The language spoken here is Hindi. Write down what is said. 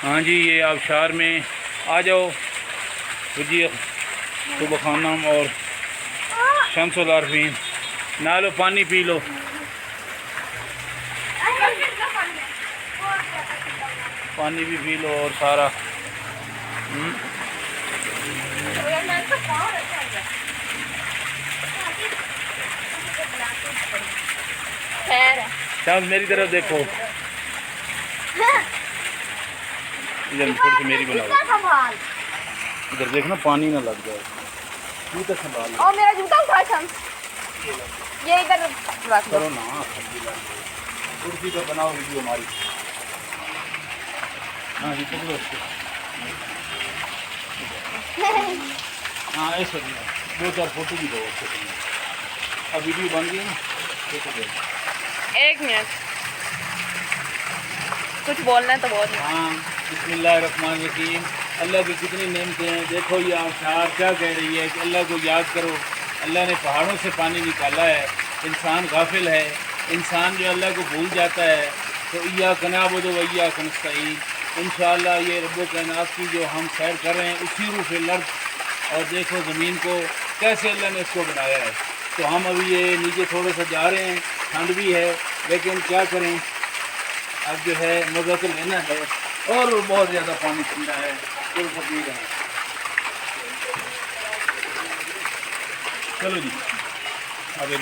हाँ जी, ये आबशार में आ जाओ, जी सुबह खानम और शमसुल आरफीन, ना लो पानी पी लो। पानी भी पी लो और सारा शाम मेरी तरफ देखो, इधर थोड़ी सी मेरी बनाओ, इधर देखना पानी ना लग जाए, जूता संभाल। और मेरा जूता उठा शम्स, ये इधर रख करो ना, कुर्सी पर बनाओ वीडियो हमारी। हाँ जी पकड़ो उसको, हाँ ऐसे दो चार फोटो भी दो। अब वीडियो बन गई ना, एक मिनट, कुछ बोलना है तो बोल। हाँ, बिस्मिल्लाहिर्रहमानिर्रहीम। अल्लाह की कितनी नेमतें हैं, देखो ये आबशार क्या कह रही है कि अल्लाह को याद करो। अल्लाह ने पहाड़ों से पानी निकाला है, इंसान गाफिल है, इंसान जो अल्लाह को भूल जाता है। तो इय्याका नअबुदु व इय्याका नस्तईन। इंशाअल्लाह ये रब्बुल कायनात की जो हम सैर कर रहे हैं, उसी रूफ़िल अर्ज़, और देखो ज़मीन को कैसे अल्लाह ने इसको बनाया है। तो हम अभी ये नीचे थोड़ा सा जा रहे हैं, ठंड भी है, लेकिन क्या करें, अब जो है मज़ा तो लेना है। और बहुत ज़्यादा पानी ठंडा है, कोई पी रहे हैं। चलो जी, अब एक